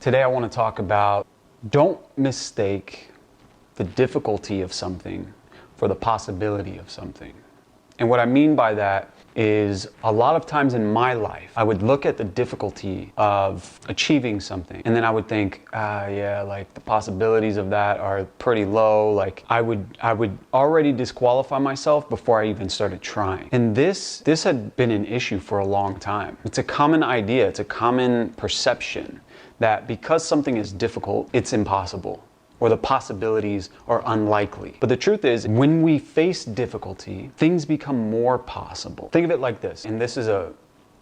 Today I want to talk about don't mistake the difficulty of something for the possibility of something. And what I mean by that is a lot of times in my life, I would look at the difficulty of achieving something and then I would think, like the possibilities of that are pretty low. Like I would already disqualify myself before I even started trying. And this had been an issue for a long time. It's a common idea, it's a common perception that because something is difficult, it's impossible, or the possibilities are unlikely. But the truth is, when we face difficulty, things become more possible. Think of it like this, and this is a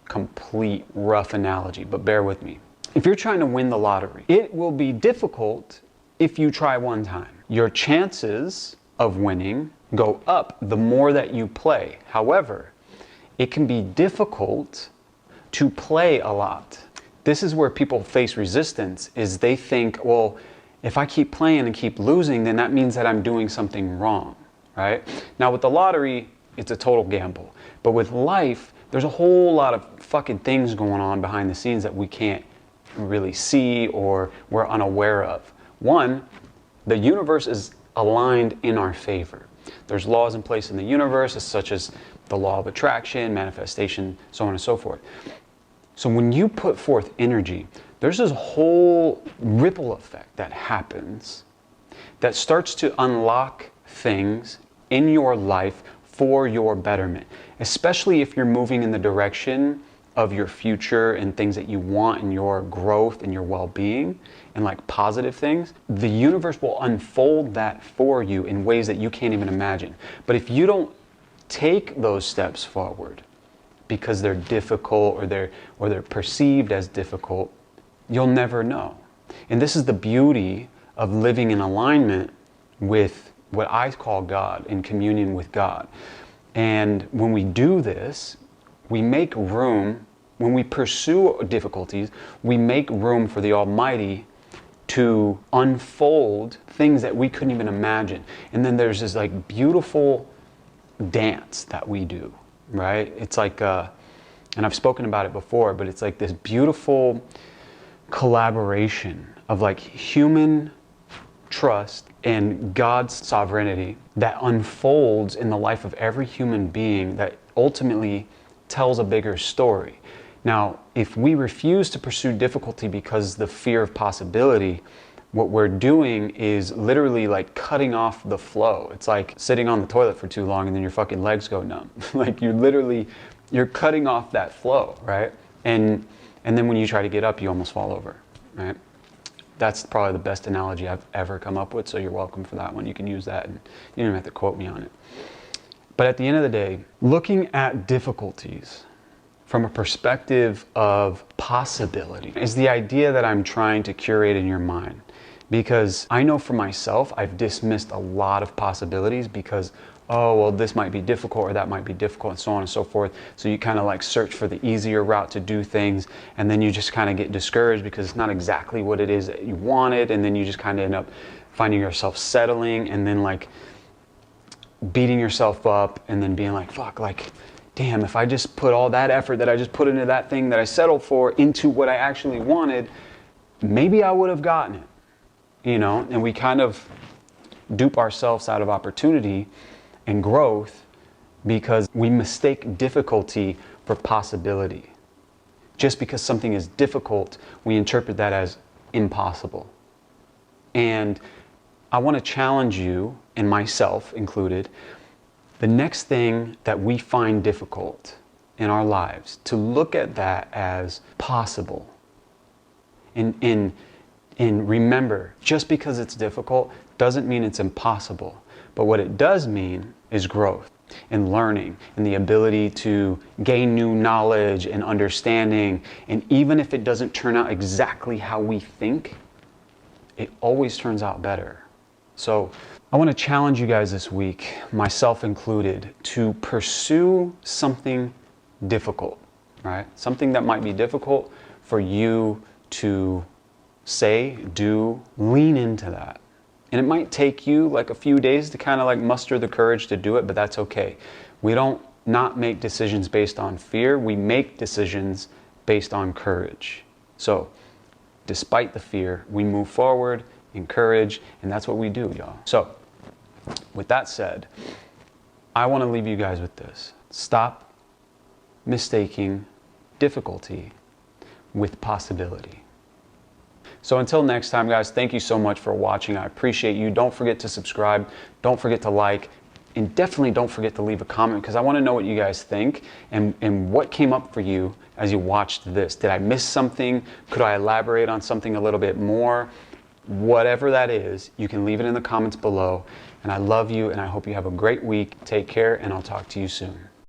complete rough analogy, but bear with me. If you're trying to win the lottery, it will be difficult if you try one time. Your chances of winning go up the more that you play. However, it can be difficult to play a lot. This is where people face resistance, is they think, well, if I keep playing and keep losing, then that means that I'm doing something wrong, right? Now with the lottery, it's a total gamble. But with life, there's a whole lot of fucking things going on behind the scenes that we can't really see or we're unaware of. One, the universe is aligned in our favor. There's laws in place in the universe, such as the law of attraction, manifestation, so on and so forth. So when you put forth energy, there's this whole ripple effect that happens that starts to unlock things in your life for your betterment, especially if you're moving in the direction of your future and things that you want in your growth and your well-being and like positive things. The universe will unfold that for you in ways that you can't even imagine. But if you don't take those steps forward because they're difficult or they're perceived as difficult, you'll never know. And this is the beauty of living in alignment with what I call God, in communion with God. And when we do this, we make room, when we pursue difficulties, we make room for the Almighty to unfold things that we couldn't even imagine. And then there's this like beautiful dance that we do, right? It's like, and I've spoken about it before, but it's like this beautiful collaboration of like human trust and God's sovereignty that unfolds in the life of every human being that ultimately tells a bigger story. Now, if we refuse to pursue difficulty because the fear of possibility, what we're doing is literally like cutting off the flow. It's like sitting on the toilet for too long and then your fucking legs go numb. Like you're cutting off that flow, right? And then when you try to get up, you almost fall over, right? That's probably the best analogy I've ever come up with, so you're welcome for that one. You can use that and you don't even have to quote me on it. But at the end of the day, looking at difficulties from a perspective of possibility is the idea that I'm trying to curate in your mind. Because I know for myself, I've dismissed a lot of possibilities because, oh, well, this might be difficult or that might be difficult and so on and so forth. So you kind of like search for the easier route to do things. And then you just kind of get discouraged because it's not exactly what it is that you wanted. And then you just kind of end up finding yourself settling and then like beating yourself up and then being like, fuck, like, damn, if I just put all that effort that I just put into that thing that I settled for into what I actually wanted, maybe I would have gotten it. You know, and we kind of dupe ourselves out of opportunity and growth because we mistake difficulty for possibility. Just because something is difficult, we interpret that as impossible. And I want to challenge you, and myself included, the next thing that we find difficult in our lives, to look at that as possible. And remember, just because it's difficult doesn't mean it's impossible. But what it does mean is growth and learning and the ability to gain new knowledge and understanding. And even if it doesn't turn out exactly how we think, it always turns out better. So I want to challenge you guys this week, myself included, to pursue something difficult, right? Something that might be difficult for you to say, do, lean into that. And it might take you like a few days to kind of like muster the courage to do it, but that's okay. We don't not make decisions based on fear. We make decisions based on courage. So despite the fear, we move forward, encourage, and that's what we do, y'all. So, with that said, I want to leave you guys with this. Stop mistaking difficulty with possibility. So until next time, guys, thank you so much for watching. I appreciate you. Don't forget to subscribe. Don't forget to like. And definitely don't forget to leave a comment, because I want to know what you guys think and what came up for you as you watched this. Did I miss something? Could I elaborate on something a little bit more? Whatever that is, you can leave it in the comments below. And I love you, and I hope you have a great week. Take care, and I'll talk to you soon.